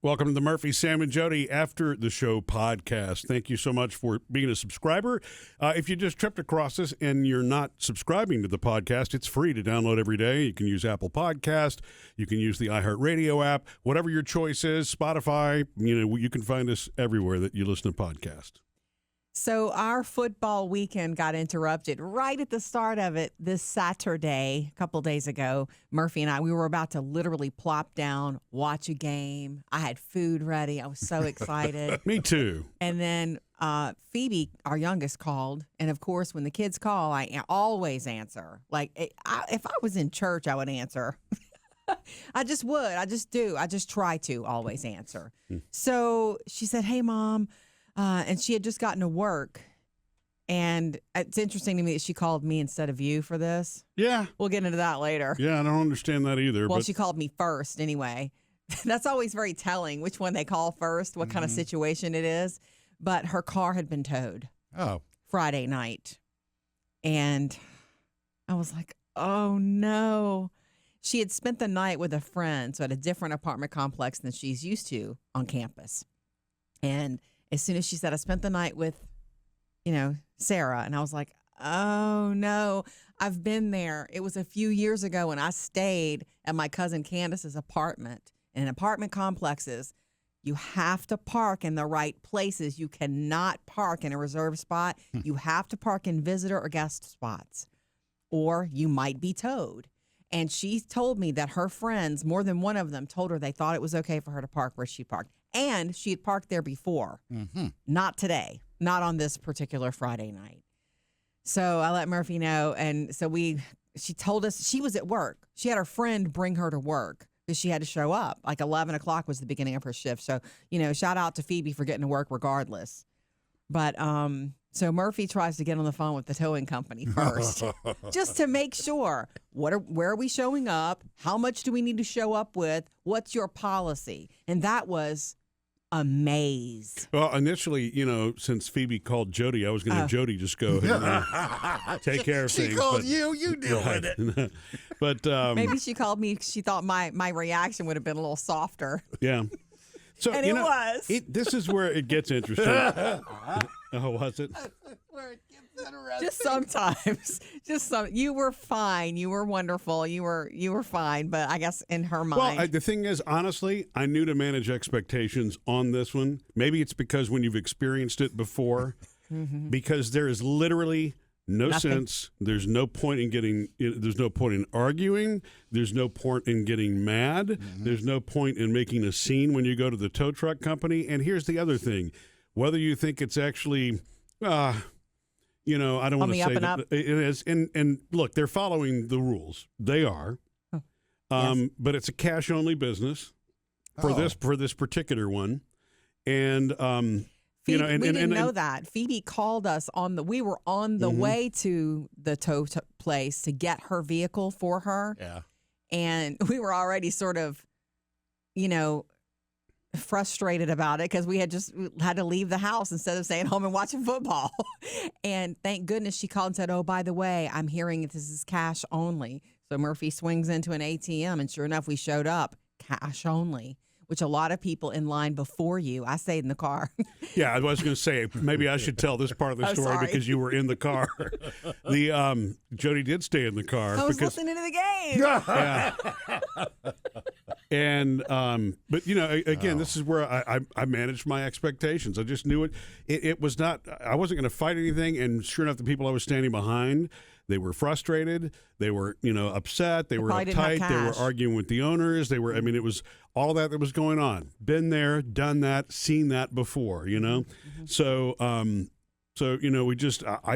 Welcome to the Murphy, Sam, and Jodi After the Show podcast. Thank you so much for being a subscriber. If you just tripped across this and you're not subscribing to the podcast, it's free to download every day. You can use Apple Podcast. You can use the iHeartRadio app. Whatever your choice is, Spotify, you can find us everywhere that you listen to podcasts. So our football weekend got interrupted right at the start of it this Saturday, a couple days ago. Murphy and I, we were about to literally plop down, watch a game. I had food ready. I was so excited. Me too. And then Phoebe, our youngest, called. And, of course, when the kids call, I always answer. Like, if I was in church, I would answer. I just would. I just do. I just try to always answer. So she said, hey, Mom. And she had just gotten to work. And it's interesting to me that she called me instead of you for this. Yeah. We'll get into that later. Yeah, I don't understand that either. Well, but she called me first anyway. That's always very telling which one they call first, what kind of situation it is. But her car had been towed Friday night. And I was like, oh, no. She had spent the night with a friend, so at a different apartment complex than she's used to on campus. And as soon as she said, I spent the night with, Sarah. And I was like, oh, no, I've been there. It was a few years ago when I stayed at my cousin Candace's apartment. And in apartment complexes, you have to park in the right places. You cannot park in a reserved spot. You have to park in visitor or guest spots, or you might be towed. And she told me that her friends, more than one of them, told her they thought it was okay for her to park where she parked. And she had parked there before. Not today. Not on this particular Friday night. So I let Murphy know. And so she told us she was at work. She had her friend bring her to work because she had to show up. Like 11 o'clock was the beginning of her shift. So, shout out to Phoebe for getting to work regardless. But so Murphy tries to get on the phone with the towing company first, just to make sure where are we showing up? How much do we need to show up with? What's your policy? And that was a maze. Well, initially, since Phoebe called Jodi, I was going to have Jodi just go ahead and take care of things. She called you deal with it. But maybe she called me. She thought my reaction would have been a little softer. Yeah. So, and it was. This is where it gets interesting. Oh, was it? Where it gets interesting. Just sometimes. You were fine. You were wonderful. You were fine. But I guess in her mind. Well, the thing is, honestly, I knew to manage expectations on this one. Maybe it's because when you've experienced it before, because there is literally nothing. Sense. There's no point in there's no point in arguing. There's no point in getting mad. There's no point in making a scene when you go to the tow truck company. And here's the other thing. Whether you think it's actually, I don't want to say that it is. And look, they're following the rules. They are. Yes. But it's a cash-only business for this particular one. And Phoebe, we didn't know that. Phoebe called us we were on the way to the tow place to get her vehicle for her. Yeah. And we were already sort of, frustrated about it because we had to leave the house instead of staying home and watching football. And thank goodness she called and said, oh, by the way, I'm hearing this is cash only. So Murphy swings into an ATM, and sure enough, we showed up cash only, which a lot of people in line before you. I stayed in the car. Yeah, I was going to say, maybe I should tell this part of the story because you were in the car. Jodi did stay in the car. I was listening to the game. Yeah. And, but, again, this is where I managed my expectations. I just knew it. It was not, I wasn't going to fight anything. And sure enough, the people I was standing behind, they were frustrated. They were, upset. They were uptight. They were arguing with the owners. It was all that was going on. Been there, done that, seen that before, So, I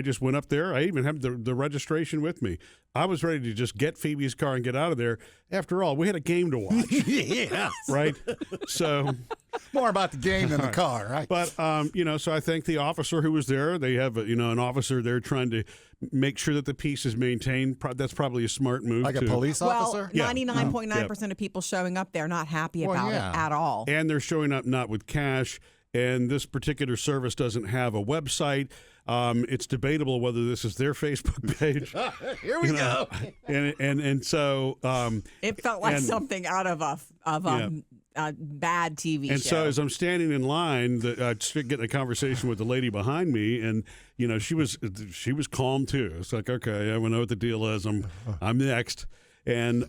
just went up there. I even had the registration with me. I was ready to just get Phoebe's car and get out of there. After all, we had a game to watch. Yes. Right? So more about the game than the car, right? But, so I thank the officer who was there. They have, an officer there trying to make sure that the peace is maintained. That's probably a smart move. Like a police officer? Well, 99.9% of people showing up there not happy about it at all. And they're showing up not with cash. And this particular service doesn't have a website. It's debatable whether this is their Facebook page. Here we go. And so it felt like something out of a bad TV show. And so as I'm standing in line, getting a conversation with the lady behind me, and she was calm too. It's like, okay, I know what the deal is. I'm next, and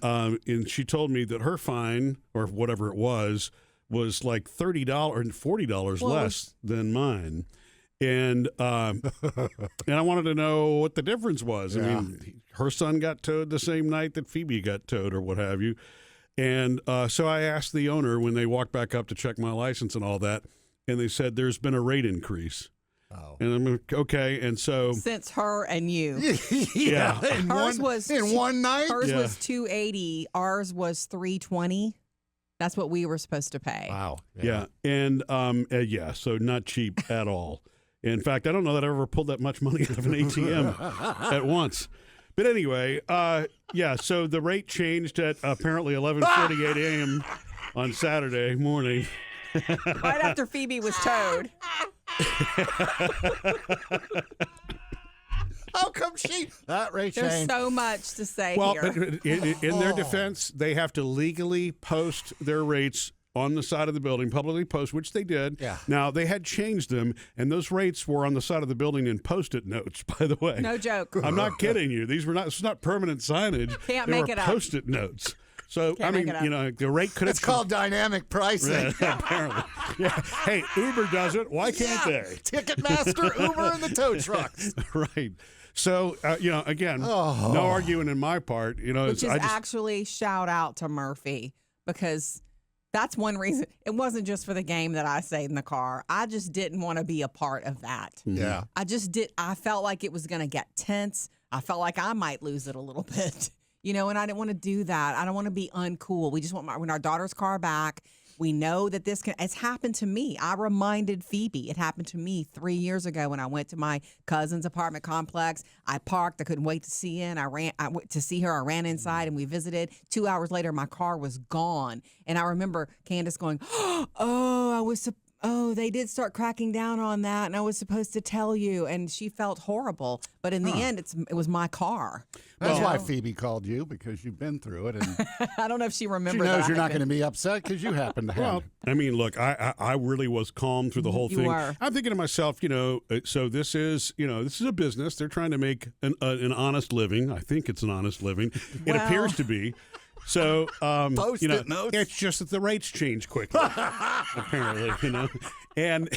she told me that her fine or whatever it was like $30 or $40 less than mine. And and I wanted to know what the difference was. Yeah. I mean, her son got towed the same night that Phoebe got towed or what have you. And so I asked the owner when they walked back up to check my license and all that, and they said there's been a rate increase. Oh. And I'm like, okay. And so since her and you, yeah. hers was in one night. Hers was $280. Ours was $320. That's what we were supposed to pay. Wow. Yeah. And so not cheap at all. In fact, I don't know that I ever pulled that much money out of an ATM at once. But anyway, so the rate changed at apparently 11:48 a.m. on Saturday morning. Right after Phoebe was towed. How come that rate There's changed? so much to say Well, here. in their defense, they have to legally post their rates on the side of the building, publicly post, which they did. Yeah. Now, they had changed them, and those rates were on the side of the building in Post-it notes, by the way. No joke. I'm not kidding you. This was not permanent signage. Can't they make were it up. Post-it notes. So, Can't make it up. the rate could have... It's called dynamic pricing. Yeah, apparently. Yeah. Hey, Uber does it. Why can't they? Ticketmaster, Uber, and the tow trucks. Right. So, again, no arguing in my part. Which is actually shout out to Murphy, because that's one reason. It wasn't just for the game that I stayed in the car. I just didn't want to be a part of that. Yeah. I felt like it was going to get tense. I felt like I might lose it a little bit, and I didn't want to do that. I don't want to be uncool. We just want when our daughter's car back. We know that it's happened to me. I reminded Phoebe. It happened to me 3 years ago when I went to my cousin's apartment complex. I parked. I couldn't wait to see in. I went to see her. I ran inside and we visited. 2 hours later, my car was gone. And I remember Candace going, they did start cracking down on that, and I was supposed to tell you. And she felt horrible. But in the end, it was my car. That's why Phoebe called you, because you've been through it. And I don't know if she remembers. She knows you're not going to be upset because you happen to have it. I mean, look, I really was calm through the whole thing. Were. I'm thinking to myself, so this is a business. They're trying to make an honest living. I think it's an honest living. It appears to be. So, Post-it notes. It's just that the rates change quickly, apparently, and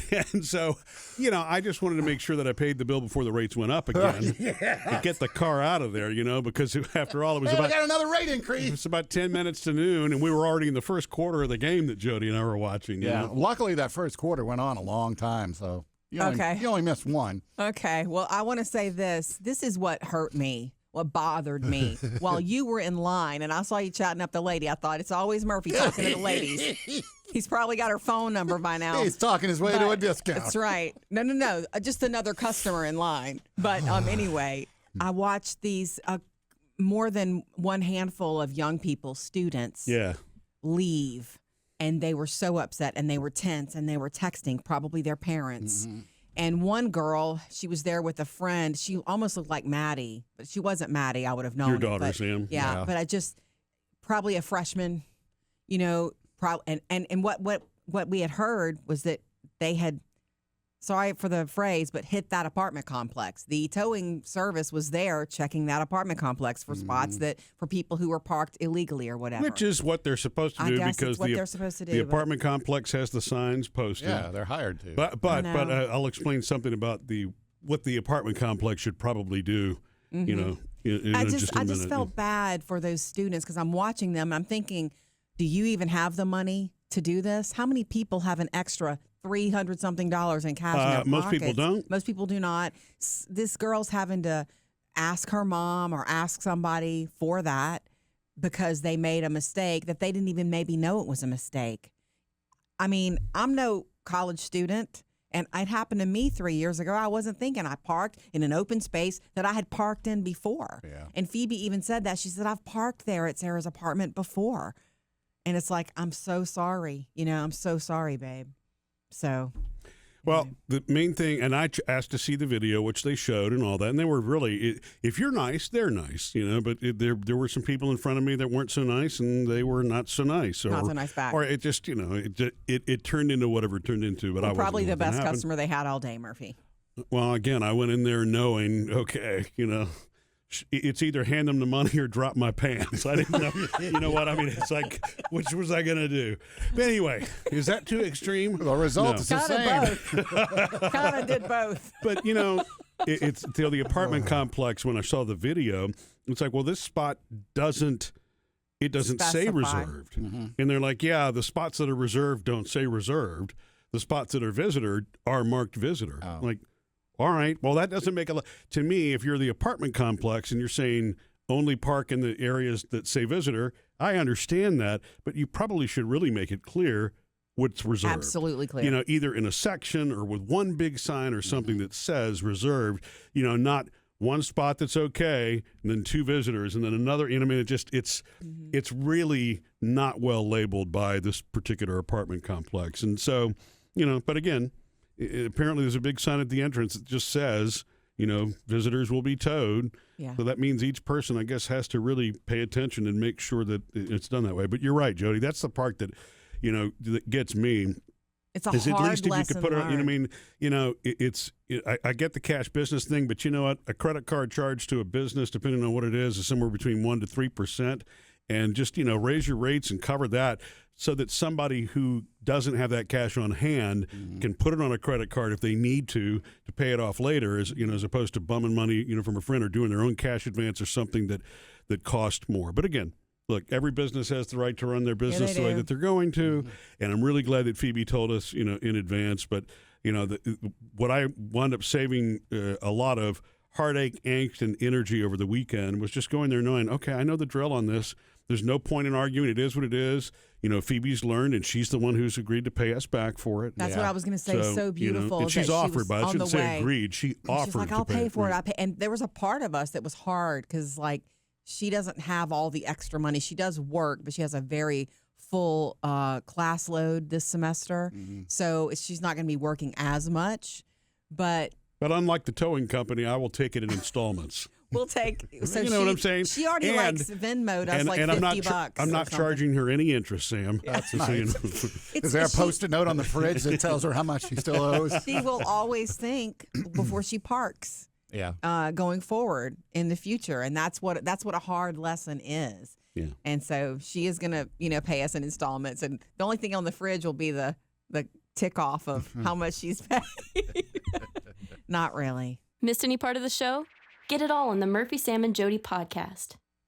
so, I just wanted to make sure that I paid the bill before the rates went up again to get the car out of there, because after all, we got another rate increase. It was about 10 minutes to noon, and we were already in the first quarter of the game that Jodi and I were watching. Yeah. Luckily, that first quarter went on a long time, so you only missed one. Okay. Well, I want to say this. This is what hurt me. What bothered me while you were in line and I saw you chatting up the lady. I thought it's always Murphy talking to the ladies. He's probably got her phone number by now. He's talking his way to a discount. That's right. No. Just another customer in line. But anyway, I watched these more than one handful of young people, students, leave. And they were so upset and they were tense and they were texting probably their parents. Mm-hmm. And one girl, she was there with a friend. She almost looked like Maddie, but she wasn't Maddie. I would have known. Your daughter, but, Sam. Yeah, but I just probably a freshman, and what we had heard was that they had, sorry for the phrase, but hit that apartment complex. The towing service was there checking that apartment complex for spots for people who were parked illegally or whatever. Which is what they're supposed to do, because they're supposed to do, the apartment complex has the signs posted. Yeah, they're hired to. But I'll explain something about what the apartment complex should probably do. Mm-hmm. I just felt bad for those students because I'm watching them. I'm thinking, do you even have the money to do this? How many people have an extra $300-something in cash in their most pockets? people don't. Most people do not. This girl's having to ask her mom or ask somebody for that because they made a mistake that they didn't even maybe know it was a mistake. I mean, I'm no college student, and it happened to me 3 years ago. I wasn't thinking. I parked in an open space that I had parked in before. Yeah. And Phoebe even said that. She said, I've parked there at Sarah's apartment before. And it's like, I'm so sorry. I'm so sorry, babe. So, Well, the main thing, and I asked to see the video, which they showed and all that, and they were really, if you're nice, they're nice, but there were some people in front of me that weren't so nice, and they were not so nice. Not so nice back. Or it just, it turned into whatever it turned into. But I probably the best customer they had all day, Murphy. Well, again, I went in there knowing, okay, it's either hand them the money or drop my pants. I didn't know. You know what I mean? It's like, which was I going to do? But anyway, is that too extreme? The result is the same. Kind of did both. But, it's the apartment complex, when I saw the video, it's like, well, this spot doesn't say reserved. Mm-hmm. And they're like, yeah, the spots that are reserved don't say reserved. The spots that are visitor are marked visitor. Oh. Like, all right, well, that doesn't make a lot. To me, if you're the apartment complex and you're saying only park in the areas that say visitor, I understand that, but you probably should really make it clear what's reserved. Absolutely clear. Either in a section or with one big sign or something that says reserved, not one spot that's okay and then two visitors and then another. It's really not well labeled by this particular apartment complex. And so, but again, apparently there's a big sign at the entrance that just says, visitors will be towed. Yeah. So that means each person, I guess, has to really pay attention and make sure that it's done that way. But you're right, Jody. That's the part that, that gets me. It's a hard at least if lesson you could put it, I get the cash business thing, but you know what? A credit card charge to a business, depending on what it is somewhere between 1% to 3%. And just, raise your rates and cover that so that somebody who doesn't have that cash on hand can put it on a credit card if they need to pay it off later, as opposed to bumming money, from a friend or doing their own cash advance or something that cost more. But again, look, every business has the right to run their business the way that they're going to. Mm-hmm. And I'm really glad that Phoebe told us, in advance. But, what I wound up saving a lot of heartache, angst, and energy over the weekend was just going there knowing, okay, I know the drill on this. There's no point in arguing. It is what it is. Phoebe's learned, and she's the one who's agreed to pay us back for it. That's what I was going to say. So beautiful. And she's offered, but I shouldn't say agreed. She offered. She's like, I'll pay for it. And there was a part of us that was hard because, she doesn't have all the extra money. She does work, but she has a very full class load this semester. Mm-hmm. So she's not going to be working as much. But unlike the towing company, I will take it in installments. We'll take. So what I'm saying? She already likes Venmo'd us $50. I'm not charging her any interest, Sam. That's nice. Is there a Post-it note on the fridge that tells her how much she still owes? She will always think before she parks. Yeah. Going forward in the future, and that's what a hard lesson is. Yeah. And so she is going to pay us in installments, and the only thing on the fridge will be the tick off of how much she's paid. Not really. Missed any part of the show? Get it all on the Murphy, Sam, and Jody podcast.